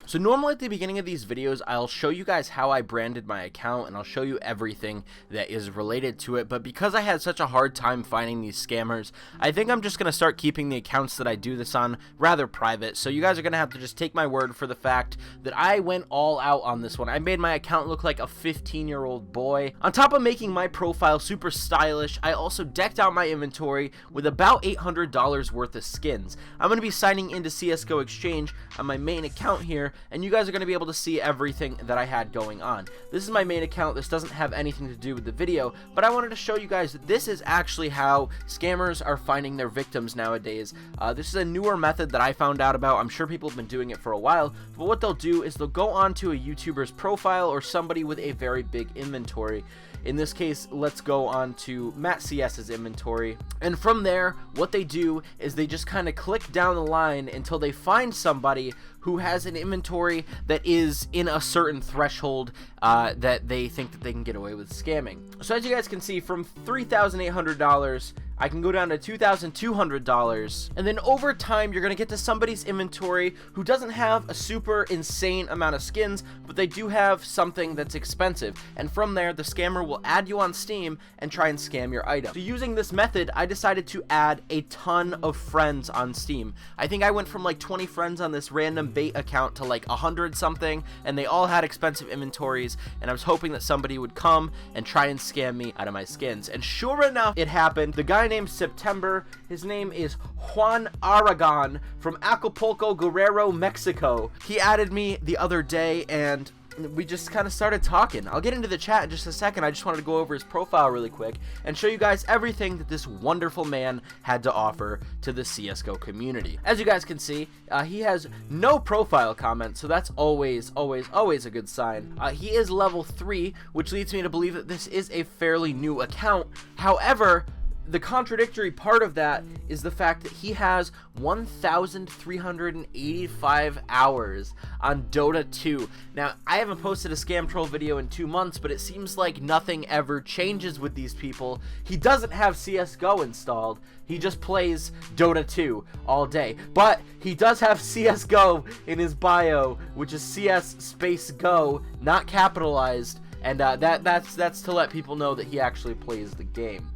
So normally at the beginning of these videos, I'll show you guys how I branded my account and I'll show you everything that is related to it, but because I had such a hard time finding these scammers, I think I'm just going to start keeping the accounts that I do this on rather private. So you guys are going to have to just take my word for the fact that I went all out on this one. I made my account look like a 15-year-old boy. On top of making my profile super stylish, I also decked out my inventory with about $800 worth of skins. I'm going to be signing into csgo.exchange on my main account here, and you guys are going to be able to see everything that I had going on. This is my main account. This doesn't have anything to do with the video, but I wanted to show you guys that this is actually how scammers are finding their victims nowadays. This is a newer method that I found out about. I'm sure people have been doing it for a while, but what they'll do is they'll go onto a YouTuber's profile or somebody with a very big inventory. In this case, let's go on to Matt CS's inventory, and from there, what they do is they just kind of click down the line until they find somebody who has an inventory that is in a certain threshold that they think that they can get away with scamming. So as you guys can see, from $3,800, I can go down to $2,200, and then over time you're going to get to somebody's inventory who doesn't have a super insane amount of skins, but they do have something that's expensive, and from there the scammer will add you on Steam and try and scam your item. So using this method, I decided to add a ton of friends on Steam. I think I went from like 20 friends on this random bait account to like 100 something, and they all had expensive inventories, and I was hoping that somebody would come and try and scam me out of my skins, and sure enough, it happened. The guy named September, his name is Juan Aragon from Acapulco, Guerrero, Mexico. He added me the other day and we just kind of started talking. I'll get into the chat in just a second. I just wanted to go over his profile really quick and show you guys everything that this wonderful man had to offer to the CSGO community. As you guys can see, he has no profile comments, so that's always a good sign. He is level 3, which leads me to believe that this is a fairly new account. However, the contradictory part of that is the fact that he has 1,385 hours on Dota 2. Now, I haven't posted a scam troll video in 2 months, but it seems like nothing ever changes with these people. He doesn't have CSGO installed. He just plays Dota 2 all day. But he does have CSGO in his bio, which is CS space go, not capitalized. And that's to let people know that he actually plays the game.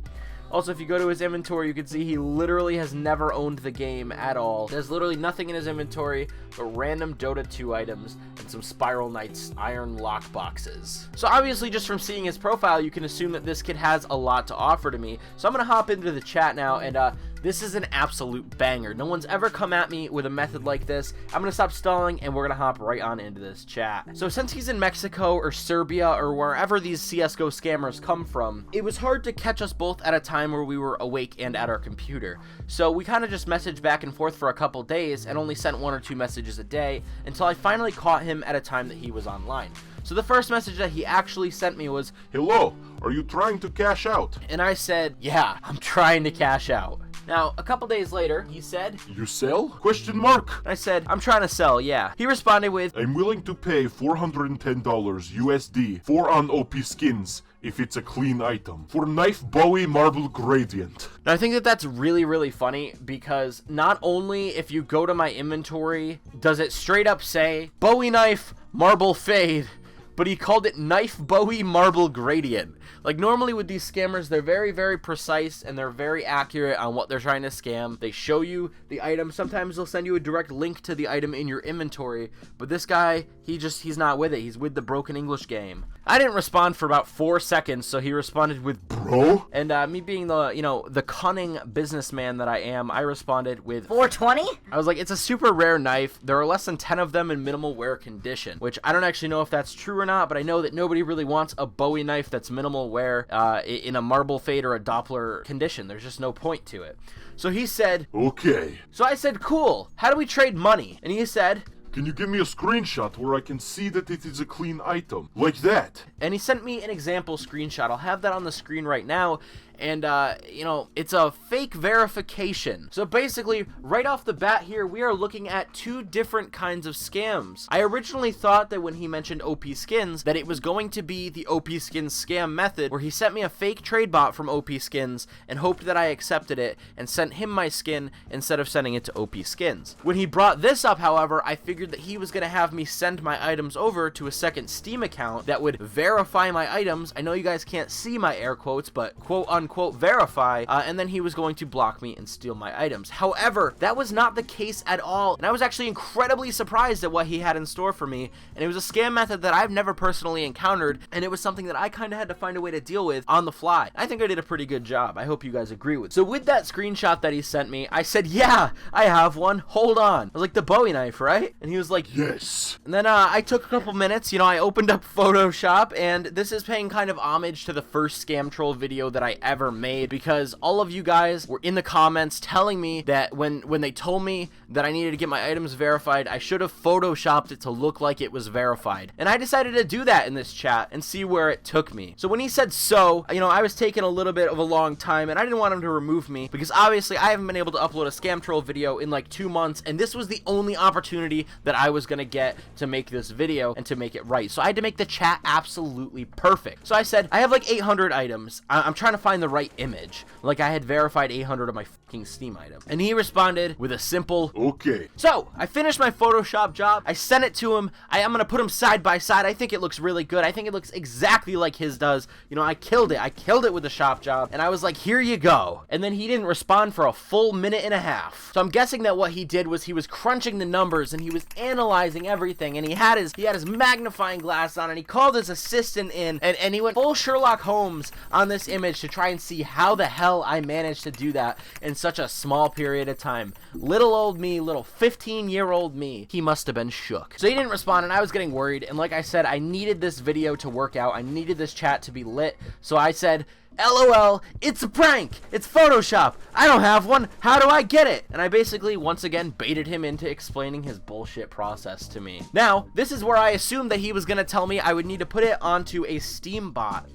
Also, if you go to his inventory, you can see he literally has never owned the game at all. There's literally nothing in his inventory but random Dota 2 items and some Spiral Knights iron lock boxes. So obviously, just from seeing his profile, you can assume that this kid has a lot to offer to me. So I'm going to hop into the chat now, and this is an absolute banger. No one's ever come at me with a method like this. I'm going to stop stalling, and we're going to hop right on into this chat. So since he's in Mexico or Serbia or wherever these CSGO scammers come from, it was hard to catch us both at a time where we were awake and at our computer. So we kind of just messaged back and forth for a couple days and only sent 1 or 2 messages a day until I finally caught him at a time that he was online. So the first message that he actually sent me was, "Hello, are you trying to cash out?" And I said, "Yeah, I'm trying to cash out." Now, a couple days later, he said, "You sell? Question mark." I said, "I'm trying to sell, yeah." He responded with, "I'm willing to pay $410 USD for on OP skins if it's a clean item. For knife Bowie marble gradient." Now, I think that that's really funny because not only if you go to my inventory does it straight up say Bowie knife marble fade, but he called it knife Bowie marble gradient. Like, normally with these scammers, they're very precise and they're very accurate on what they're trying to scam. They show you the item. Sometimes they'll send you a direct link to the item in your inventory, but this guy, he's not with it. He's with the broken English game. I didn't respond for about 4 seconds, so he responded with, "Bro?" And me being the cunning businessman that I am, I responded with 420? I was like, "It's a super rare knife. There are less than 10 of them in minimal wear condition," which I don't actually know if that's true or not, but I know that nobody really wants a Bowie knife that's minimal wear in a marble fade or a Doppler condition. There's just no point to it. So he said, "Okay." So I said, "Cool. How do we trade money?" And he said, "Can you give me a screenshot where I can see that it is a clean item? Like that." And he sent me an example screenshot. I'll have that on the screen right now. and you know, it's a fake verification. So basically, right off the bat here, we are looking at two different kinds of scams. I originally thought that when he mentioned OP skins, that it was going to be the OP skins scam method, where he sent me a fake trade bot from OP skins and hoped that I accepted it and sent him my skin instead of sending it to OP skins. When he brought this up, however, I figured that he was going to have me send my items over to a second Steam account that would verify my items. I know you guys can't see my air quotes, but quote unquote verify, and then he was going to block me and steal my items. However, that was not the case at all, and I was actually incredibly surprised at what he had in store for me, and it was a scam method that I've never personally encountered, and it was something that I kind of had to find a way to deal with on the fly. I think I did a pretty good job. I hope you guys agree with. So with that screenshot that he sent me, I said, yeah, I have one. Hold on. I was like, the Bowie knife, right? And he was like, yes. And then I took a couple minutes, you know, I opened up Photoshop, and this is paying kind of homage to the first scam troll video that I ever made, because all of you guys were in the comments telling me that when they told me that I needed to get my items verified, I should have Photoshopped it to look like it was verified. And I decided to do that in this chat and see where it took me. So when he said so, you know, I was taking a little bit of a long time, and I didn't want him to remove me because obviously I haven't been able to upload a scam troll video in like 2 months, and this was the only opportunity that I was gonna get to make this video and to make it right. So I had to make the chat absolutely perfect. So I said, I have like 800 items. I'm trying to find the right image. Like I had verified 800 of my fucking Steam item. And he responded with a simple, okay. So I finished my Photoshop job. I sent it to him. I'm gonna put them side by side. I think it looks really good. I think it looks exactly like his does. You know, I killed it. I killed it with the shop job. And I was like, here you go. And then he didn't respond for a full minute and a half. So I'm guessing that what he did was he was crunching the numbers and he was analyzing everything, and he had his magnifying glass on, and he called his assistant in, and he went full Sherlock Holmes on this image to try and see how the hell I managed to do that in such a small period of time. Little old me, little 15-year-old me, he must have been shook. So he didn't respond, and I was getting worried, and like I said, I needed this video to work out. I needed this chat to be lit. So I said, LOL, it's a prank. It's Photoshop. I don't have one. How do I get it? And I basically, once again, baited him into explaining his bullshit process to me. Now, this is where I assumed that he was going to tell me I would need to put it onto a Steam bot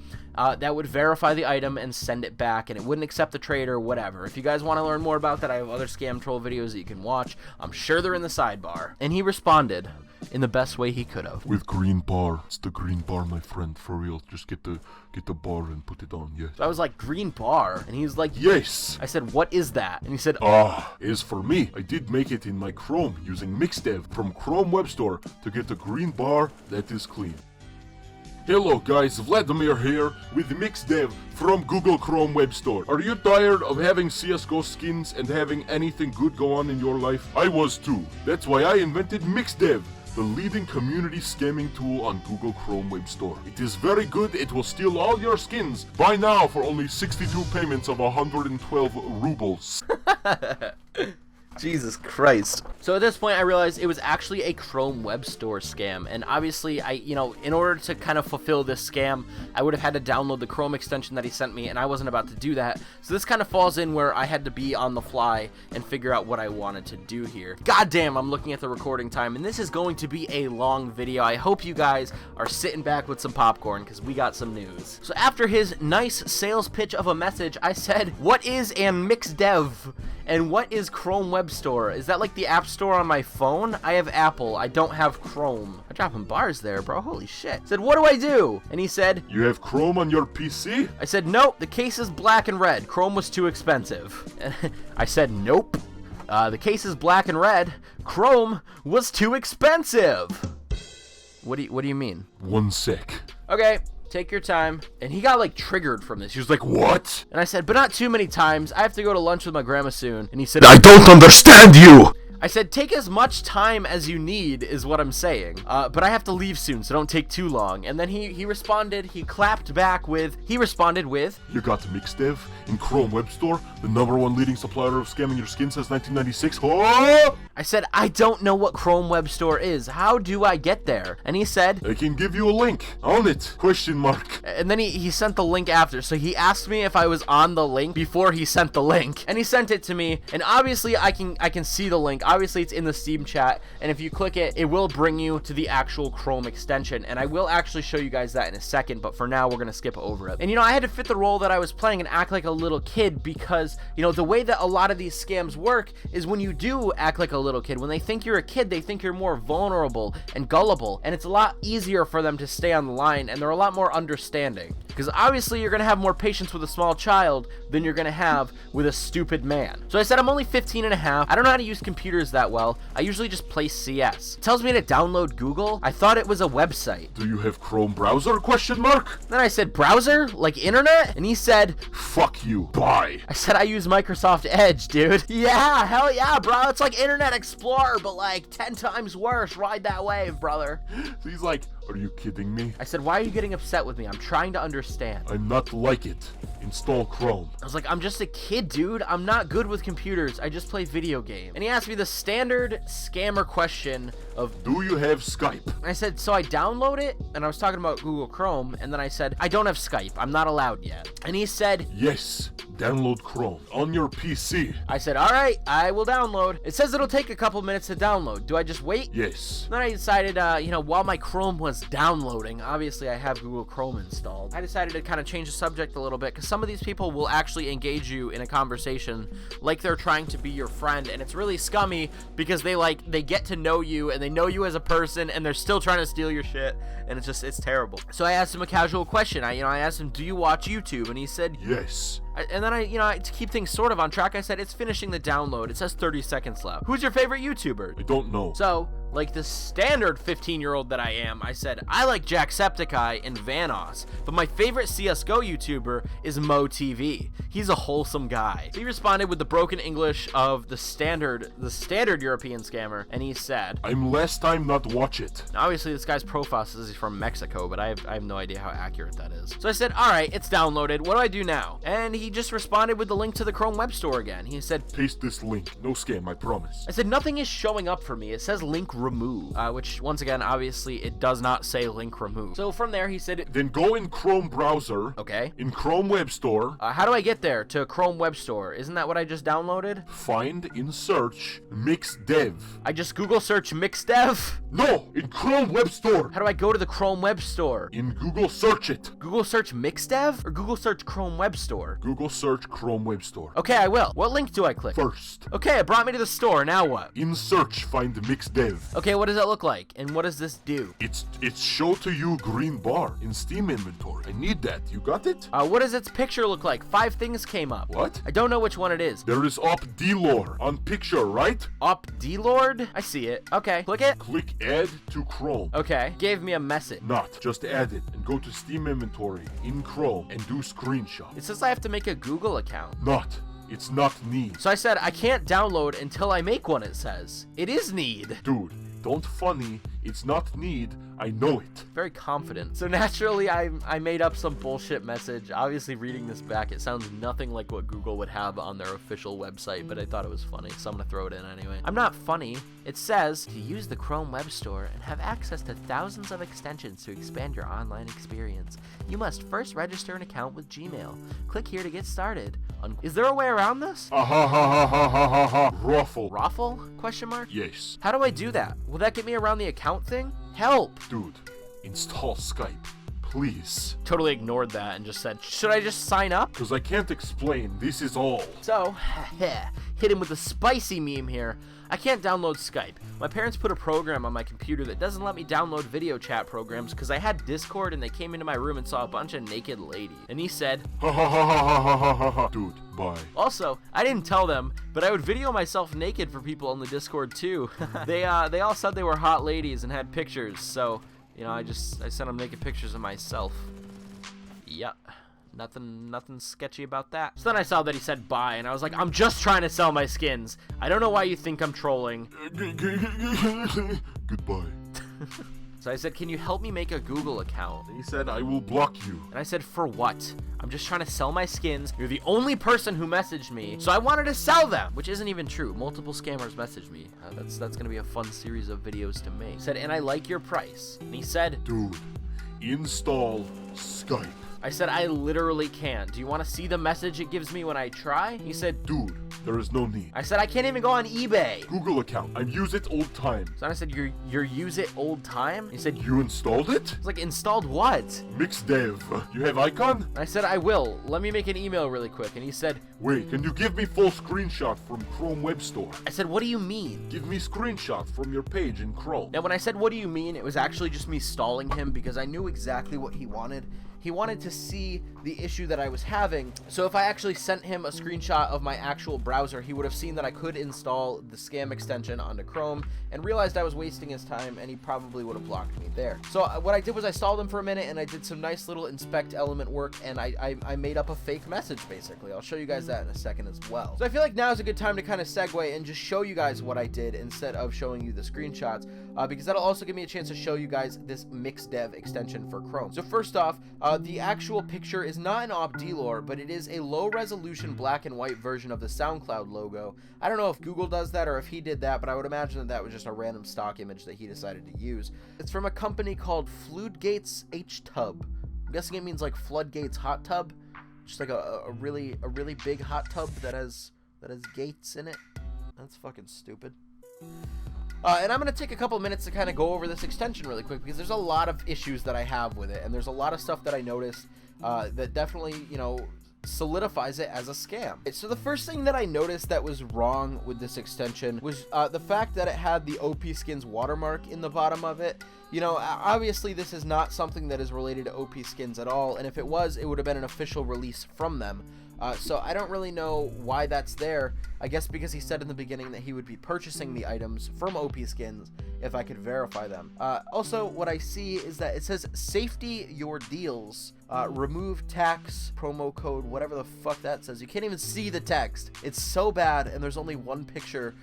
that would verify the item and send it back, and it wouldn't accept the trade or whatever. If you guys want to learn more about that, I have other scam troll videos that you can watch. I'm sure they're in the sidebar. And he responded in the best way he could have. With green bar. It's the green bar, my friend, for real. Just get the bar and put it on, yes. So I was like, green bar? And he was like, yes. I said, what is that? And he said, is for me. I did make it in my Chrome using Mixdev from Chrome Web Store to get a green bar that is clean. Hello guys, Vladimir here with Mixdev from Google Chrome Web Store. Are you tired of having CSGO skins and having anything good go on in your life? I was too. That's why I invented Mixdev, the leading community scamming tool on Google Chrome Web Store. It is very good. It will steal all your skins. Buy now for only 62 payments of 112 rubles. Jesus Christ. So at this point I realized it was actually a Chrome Web Store scam, and obviously in order to kind of fulfill this scam, I would have had to download the Chrome extension that he sent me, and I wasn't about to do that. So this kind of falls in where I had to be on the fly and figure out what I wanted to do here. God damn, I'm looking at the recording time, and this is going to be a long video. I hope you guys are sitting back with some popcorn, because we got some news. So after his nice sales pitch of a message, I said, what is an Mixdev? And what is Chrome Web Store? Is that like the App Store on my phone? I have Apple. I don't have Chrome. I'm dropping bars there, bro. Holy shit. I said, what do I do? And he said, you have Chrome on your PC? I said, nope. The case is black and red. Chrome was too expensive. And I said, nope. The case is black and red. Chrome was too expensive. What do you mean? 1 sec. Okay. Take your time. And he got like triggered from this. He was like, what? And I said, but not too many times. I have to go to lunch with my grandma soon. And he said, I don't understand you. I said, take as much time as you need is what I'm saying. But I have to leave soon, so don't take too long. And then he responded, he clapped back with, he responded with, you got Mixdev in Chrome Web Store, the #1 leading supplier of scamming your skin since 1996. Oh! I said, I don't know what Chrome Web Store is. How do I get there? And he said, I can give you a link. On it? Question mark. And then he sent the link after. So he asked me if I was on the link before he sent the link. And he sent it to me. And obviously I can see the link obviously it's in the Steam chat, and if you click it, it will bring you to the actual Chrome extension, and I will actually show you guys that in a second, but for now, we're gonna skip over it. And, I had to fit the role that I was playing and act like a little kid because, the way that a lot of these scams work is when you do act like a little kid, when they think you're a kid, they think you're more vulnerable and gullible, and it's a lot easier for them to stay on the line, and they're a lot more understanding. Because obviously you're going to have more patience with a small child than you're going to have with a stupid man. So I said I'm only 15 and a half. I don't know how to use computers that well. I usually just play CS. It tells me to download Google. I thought it was a website. Do you have Chrome browser, question mark? Then I said, browser? Like internet? And he said, fuck you, bye. I said, I use Microsoft Edge, dude. Yeah, hell yeah, bro. It's like Internet Explorer, but like 10 times worse. Ride that wave, brother. So he's like, are you kidding me? I said, why are you getting upset with me? I'm trying to understand. I'm not like it. Install Chrome. I was like, I'm just a kid, dude. I'm not good with computers. I just play video games. And he asked me the standard scammer question of, do you have Skype? I said, so I download it, and I was talking about Google Chrome, and then I said, I don't have Skype. I'm not allowed yet. And he said, yes, download Chrome on your PC. I said, all right, I will download. It says it'll take a couple minutes to download. Do I just wait? Yes. Then I decided, while my Chrome was downloading, obviously I have Google Chrome installed. I decided to kind of change the subject a little bit because some of these people will actually engage you in a conversation like they're trying to be your friend, and it's really scummy because they get to know you and they know you as a person and they're still trying to steal your shit, and it's terrible. So I asked him a casual question. I asked him, do you watch YouTube? And he said, yes. And then to keep things sort of on track, I said, it's finishing the download. It says 30 seconds left. Who's your favorite YouTuber? I don't know. So, like the standard 15-year-old that I am, I said, I like Jacksepticeye and Vanoss, but my favorite CSGO YouTuber is MoTV. He's a wholesome guy. He responded with the broken English of the standard European scammer, and he said, I'm last time not watch it. Now, obviously, this guy's profile says he's from Mexico, but I have no idea how accurate that is. So I said, all right, it's downloaded. What do I do now? And he just responded with the link to the Chrome Web Store again. He said, paste this link. No scam, I promise. I said, nothing is showing up for me. It says link remove, which once again, obviously, it does not say link remove. So from there, he said, then go in Chrome browser. Okay. In Chrome Web Store. How do I get there to Chrome Web Store? Isn't that what I just downloaded? Find in search MixDev. I just Google search MixDev? No, in Chrome Web Store. How do I go to the Chrome Web Store? In Google search it. Google search MixDev or Google search Chrome Web Store? Google search Chrome Web Store. Okay, I will. What link do I click? First. Okay, it brought me to the store. Now what? In search, find MixDev. Okay, what does that look like? And what does this do? It's show to you green bar in Steam inventory. I need that. You got it? What does its picture look like? 5 things came up. What? I don't know which one it is. There is Op D-Lore on picture, right? Op D-Lord? I see it. Okay, click it. Click add to Chrome. Okay, gave me a message. Not, just add it and go to Steam inventory in Chrome and do screenshot. It says I have to make a Google account. Not. It's not need. So I said I can't download until I make one, it says. It is need. Dude, don't funny. It's not need. I know it. Very confident. So naturally, I made up some bullshit message. Obviously, reading this back, it sounds nothing like what Google would have on their official website, but I thought it was funny, so I'm gonna throw it in anyway. I'm not funny. It says to use the Chrome Web Store and have access to thousands of extensions to expand your online experience. You must first register an account with Gmail. Click here to get started. Is there a way around this? Ruffle. Raffle? Question mark? Yes. How do I do that? Will that get me around the account thing? Help! Dude, install Skype. Please. Totally ignored that and just said, should I just sign up? Because I can't explain. This is all. So, hit him with a spicy meme here. I can't download Skype. My parents put a program on my computer that doesn't let me download video chat programs because I had Discord and they came into my room and saw a bunch of naked ladies. And he said, dude, bye. Also, I didn't tell them, but I would video myself naked for people on the Discord too. They all said they were hot ladies and had pictures, so, I sent them naked pictures of myself. Yep. Nothing sketchy about that. So then I saw that he said bye, and I was like, I'm just trying to sell my skins. I don't know why you think I'm trolling. Goodbye. So I said, can you help me make a Google account? He said, I will block you. And I said, for what? I'm just trying to sell my skins. You're the only person who messaged me, so I wanted to sell them, which isn't even true. Multiple scammers messaged me. That's gonna be a fun series of videos to make. He said, and I like your price. And he said, dude, install Skype. I said, I literally can't. Do you want to see the message it gives me when I try? He said, dude, There is no need. I said I can't even go on eBay. Google account. I use it all time. So I said, you're use it old time? He said, You installed it? I was like, installed what? Mixdev. You have icon? I said, I will. Let me make an email really quick. And he said, Wait, can you give me full screenshot from Chrome Web Store? I said, what do you mean? Give me screenshot from your page in Chrome. Now, when I said, what do you mean? It was actually just me stalling him because I knew exactly what he wanted. He wanted to see the issue that I was having. So if I actually sent him a screenshot of my actual browser, he would have seen that I could install the scam extension onto Chrome and realized I was wasting his time, and he probably would have blocked me there. So what I did was I stalled him for a minute, and I did some nice little inspect element work, and I made up a fake message, basically. I'll show you guys that in a second as well. So I feel like now is a good time to kind of segue and just show you guys what I did instead of showing you the screenshots, because that'll also give me a chance to show you guys this Mixdev extension for Chrome. So first off, the actual picture is not an op-delore, but it is a low-resolution black and white version of the SoundCloud logo. I don't know if Google does that or if he did that, but I would imagine that that was just a random stock image that he decided to use. It's from a company called Floodgates H-Tub. I'm guessing it means like Floodgates hot tub, just like a really big hot tub that has gates in it. That's fucking stupid. And I'm going to take a couple minutes to kind of go over this extension really quick because there's a lot of issues that I have with it, and there's a lot of stuff that I noticed that definitely, you know, solidifies it as a scam. So the first thing that I noticed that was wrong with this extension was the fact that it had the OP Skins watermark in the bottom of it. You know, obviously this is not something that is related to OP Skins at all, and if it was, it would have been an official release from them. So I don't really know why that's there. I guess because he said in the beginning that he would be purchasing the items from OP Skins if I could verify them. Also, what I see is that it says safety your deals, remove tax, promo code, whatever the fuck that says. You can't even see the text. It's so bad, and there's only one picture.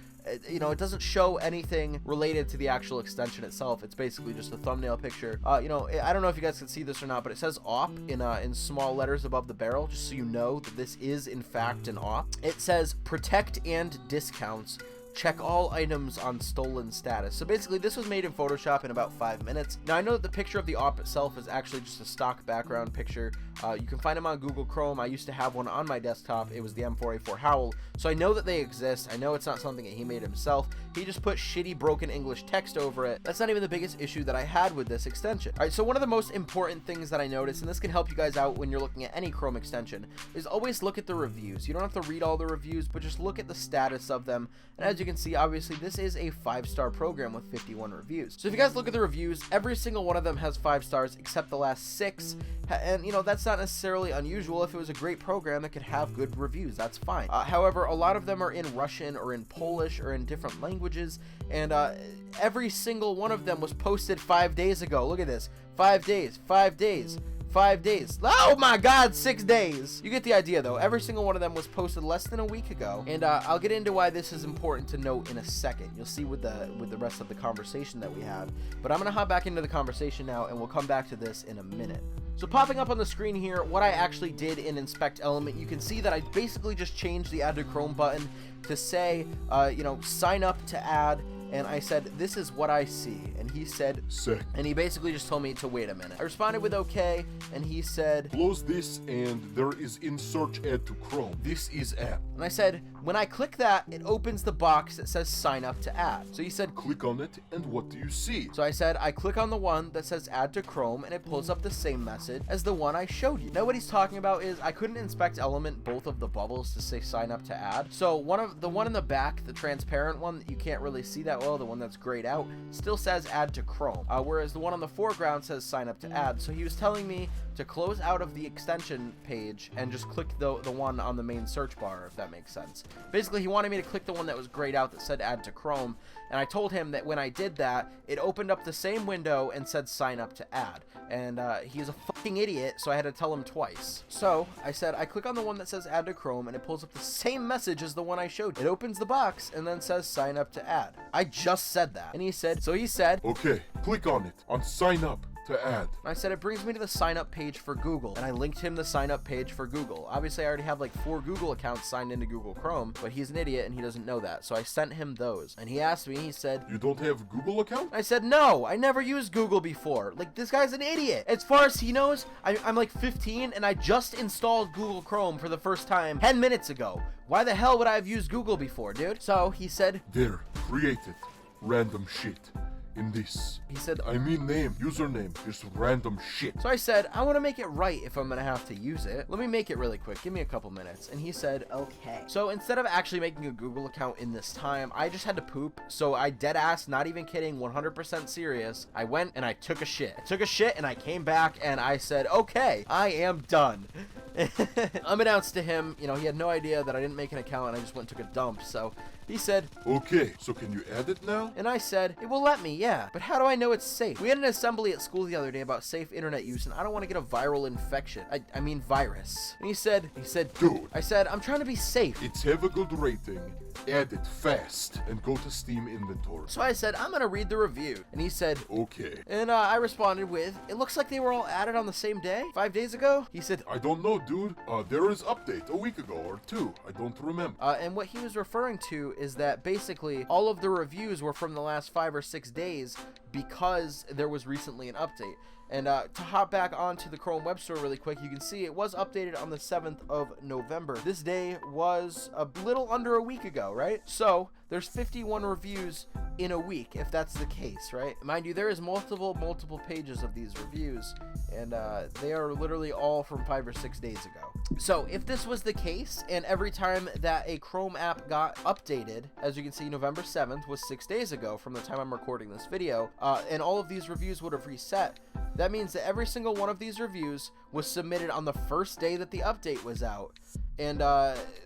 You know, it doesn't show anything related to the actual extension itself. It's basically just a thumbnail picture. You know, I don't know if you guys can see this or not, but it says op in small letters above the barrel, just so you know that this is in fact an op. It says protect and discounts. Check all items on stolen status. So basically this was made in Photoshop in about 5 minutes. Now I know that the picture of the op itself is actually just a stock background picture. You can find them on Google Chrome. I used to have one on my desktop. It was the M4A4 Howl. So I know that they exist. I know it's not something that he made himself. He just put shitty broken English text over it. That's not even the biggest issue that I had with this extension. All right, so one of the most important things that I noticed, and this can help you guys out when you're looking at any Chrome extension, is always look at the reviews. You don't have to read all the reviews, but just look at the status of them. And as you can see, obviously this is a 5-star program with 51 reviews. So if you guys look at the reviews, every single one of them has 5 stars except the last 6. And you know, that's not necessarily unusual. If it was a great program that could have good reviews, that's fine. However, a lot of them are in Russian or in Polish or in different languages, and every single one of them was posted 5 days ago. Look at this. 5 days, 5 days, 5 days. Oh my god, 6 days. You get the idea though. Every single one of them was posted less than a week ago, and I'll get into why this is important to note in a second. You'll see with the rest of the conversation that we have, but I'm gonna hop back into the conversation now, and we'll come back to this in a minute. So popping up on the screen here, what I actually did in Inspect Element, you can see that I basically just changed the Add to Chrome button to say, you know, sign up to add. And I said, this is what I see. And he said, sick. And he basically just told me to wait a minute. I responded with okay, and he said, close this, and there is in search add to Chrome. This is app. And I said, when I click that, it opens the box that says sign up to add. So he said, click on it, and what do you see? So I said, I click on the one that says add to Chrome, and it pulls up the same message as the one I showed you. Now what he's talking about is I couldn't inspect element both of the bubbles to say sign up to add. So the one in the back, the transparent one that you can't really see that well, the one that's grayed out, still says add to Chrome, whereas the one on the foreground says sign up to add. So he was telling me to close out of the extension page and just click the one on the main search bar, if that makes sense. Basically, he wanted me to click the one that was grayed out that said add to Chrome, and I told him that when I did that, it opened up the same window and said sign up to add. And he's a fucking idiot, so I had to tell him twice. So I said, I click on the one that says add to Chrome, and it pulls up the same message as the one I showed you. It opens the box and then says sign up to add. I just said that. And he said, so he said, okay, click on it, on sign up. to add? I said, it brings me to the sign up page for Google, and I linked him the sign up page for Google. Obviously, I already have like 4 Google accounts signed into Google Chrome, but he's an idiot and he doesn't know that. So I sent him those, and he asked me, he said, You don't have Google account? I said, no, I never used Google before. Like, this guy's an idiot. As far as he knows, I'm like 15 and I just installed Google Chrome for the first time 10 minutes ago. Why the hell would I have used Google before, dude? So he said, There, created random shit. In this, he said, I mean name, username, just random shit. so I said, I want to make it right if I'm going to have to use it. Let me make it really quick. Give me a couple minutes. And he said, okay. So instead of actually making a Google account in this time, I just had to poop. So I dead ass, not even kidding, 100% serious. I went and I took a shit. I took a shit and I came back and I said, okay, I am done. Unbeknownst to him, you know, he had no idea that I didn't make an account and I just went and took a dump. So he said, Okay, so can you add it now? and I said, it will let me, yeah. But how do I know it's safe? We had an assembly at school the other day about safe internet use, and I don't want to get a viral infection. I mean virus. And he said, Dude, I said, I'm trying to be safe. it's have a good rating, add it fast, and go to Steam inventory. So I said, I'm going to read the review. And he said, Okay. and I responded with, it looks like they were all added on the same day, 5 days ago. He said, I don't know, dude. There is update a week ago or 2. I don't remember. and what he was referring to is that basically all of the reviews were from the last 5 or 6 days because there was recently an update. And to hop back onto the Chrome Web Store really quick, you can see it was updated on the 7th of November. This day was a little under a week ago, right? So there's 51 reviews in a week, if that's the case, right? Mind you, there is multiple pages of these reviews, and they are literally all from 5 or 6 days ago. So if this was the case, and every time that a Chrome app got updated, as you can see, November 7th was 6 days ago from the time I'm recording this video, and all of these reviews would have reset, that means that every single one of these reviews was submitted on the first day that the update was out. And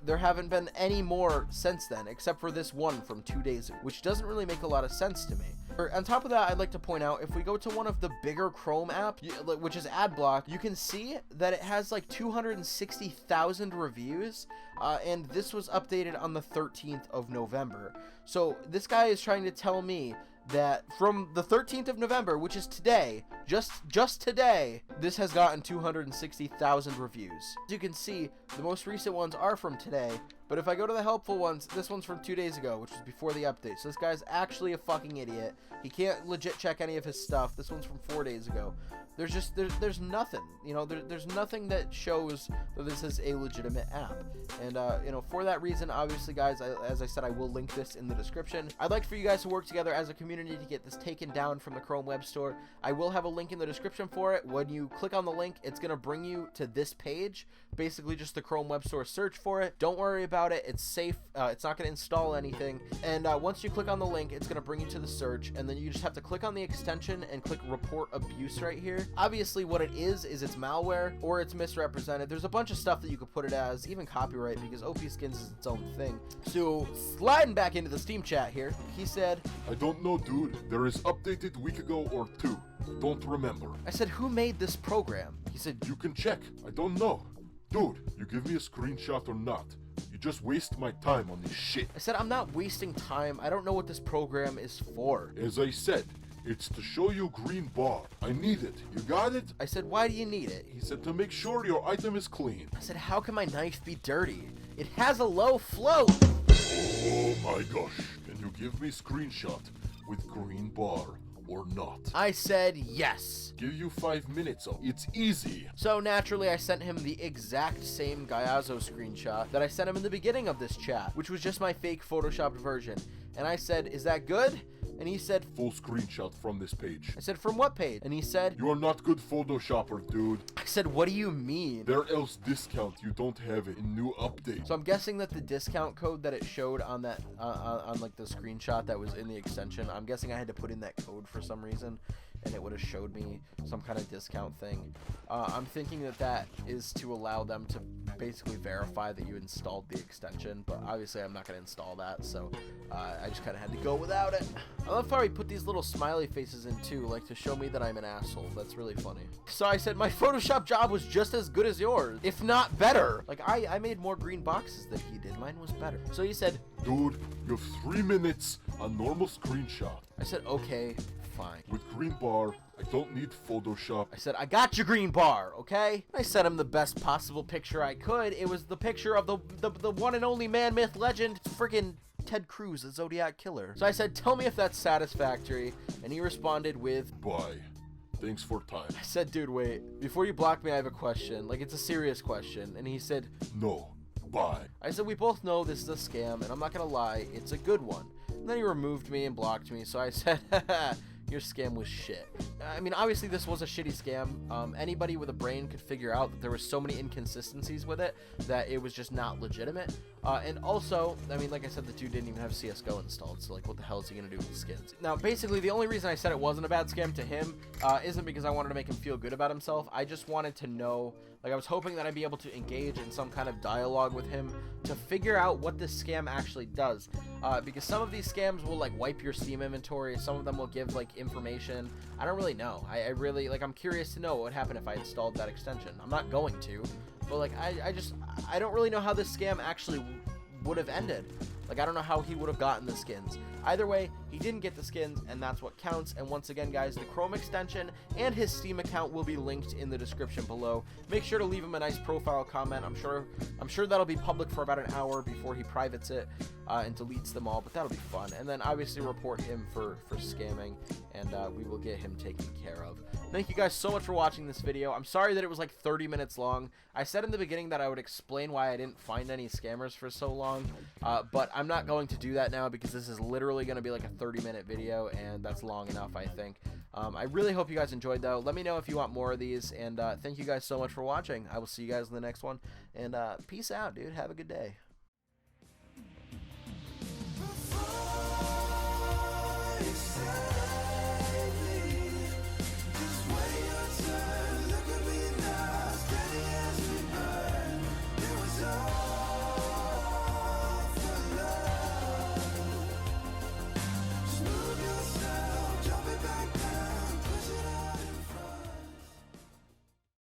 there haven't been any more since then, except for this one from 2 days ago, which doesn't really make a lot of sense to me. On top of that, I'd like to point out, if we go to one of the bigger Chrome app, which is AdBlock, you can see that it has like 260,000 reviews, and this was updated on the 13th of November. So this guy is trying to tell me that from the 13th of November, which is today, just today, this has gotten 260,000 reviews. As you can see, the most recent ones are from today, but if I go to the helpful ones, this one's from 2 days ago, which was before the update. So this guy's actually a fucking idiot. He can't legit check any of his stuff. This one's from 4 days ago. There's nothing, you know, there's nothing that shows that this is a legitimate app. And, you know, for that reason, obviously, guys, as I said, I will link this in the description. I'd like for you guys to work together as a community to get this taken down from the Chrome Web Store. I will have a link in the description for it. When you click on the link, it's going to bring you to this page, basically just the Chrome Web Store. Search for it. Don't worry about it. It's safe. It's not going to install anything. And once you click on the link, it's going to bring you to the search, and then you just have to click on the extension and click report abuse right here. Obviously, what it is it's malware or it's misrepresented. There's a bunch of stuff that you could put it as, even copyright, because OP Skins is its own thing. So sliding back into the Steam chat here, he said, I don't know, dude. There is updated week ago or 2. Don't remember. I said, who made this program? He said, You can check. I don't know. Dude, you give me a screenshot or not. You just waste my time on this shit. I said, I'm not wasting time. I don't know what this program is for. As I said, it's to show you green bar. I need it. You got it? I said, why do you need it? He said to make sure your item is clean. I said, how can my knife be dirty? It has a low float. Oh my gosh. Can you give me screenshot with green bar or not? I said, yes. Give you 5 minutes. It's easy. So naturally, I sent him the exact same Gyazo screenshot that I sent him in the beginning of this chat, which was just my fake photoshopped version. And I said, is that good? And he said, full screenshot from this page. I said, from what page? And he said, you are not good photoshopper, dude. I said, what do you mean? There else discount, you don't have it in new update. So I'm guessing that the discount code that it showed on that, on like the screenshot that was in the extension, I'm guessing I had to put in that code for some reason, and it would have showed me some kind of discount thing. I'm thinking that that is to allow them to basically verify that you installed the extension, but obviously I'm not going to install that, so I just kind of had to go without it. I love how he put these little smiley faces in too, like to show me that I'm an asshole. That's really funny. So I said, my Photoshop job was just as good as yours, if not better. Like, I made more green boxes than he did. Mine was better. So he said, dude, you have 3 minutes on normal screenshot. I said, okay, fine. With green bar I don't need Photoshop. I said, I got your green bar, okay? I sent him the best possible picture I could. It was the picture of the one and only man, myth, legend, friggin' Ted Cruz, the Zodiac Killer. So I said, tell me if that's satisfactory, and he responded with, bye. Thanks for time. I said, dude, wait, before you block me, I have a question. Like, it's a serious question. And he said, no, bye. I said, we both know this is a scam, and I'm not gonna lie, it's a good one. And then he removed me and blocked me, so I said, haha, your scam was shit. I mean, obviously this was a shitty scam. Anybody with a brain could figure out that there were so many inconsistencies with it that it was just not legitimate. And also, I mean, like I said, the dude didn't even have CSGO installed, so like, what the hell is he gonna do with the skins? Now, basically, the only reason I said it wasn't a bad scam to him isn't because I wanted to make him feel good about himself. I just wanted to know, like, I was hoping that I'd be able to engage in some kind of dialogue with him to figure out what this scam actually does. Because some of these scams will, like, wipe your Steam inventory, some of them will give, like, information. I don't really know. I really, like, I'm curious to know what would happen if I installed that extension. I'm not going to, but, like, I don't really know how this scam actually would have ended. Like, I don't know how he would have gotten the skins. Either way, he didn't get the skins, and that's what counts. And once again, guys, the Chrome extension and his Steam account will be linked in the description below. Make sure to leave him a nice profile comment. I'm sure that'll be public for about an hour before he privates it and deletes them all, but that'll be fun. And then obviously report him for scamming, and we will get him taken care of. Thank you guys so much for watching this video. I'm sorry that it was like 30 minutes long. I said in the beginning that I would explain why I didn't find any scammers for so long, but I'm not going to do that now because this is literally going to be like a 30-minute video, and that's long enough, I think. I really hope you guys enjoyed, though. Let me know if you want more of these, and thank you guys so much for watching. I will see you guys in the next one, and peace out, dude. Have a good day.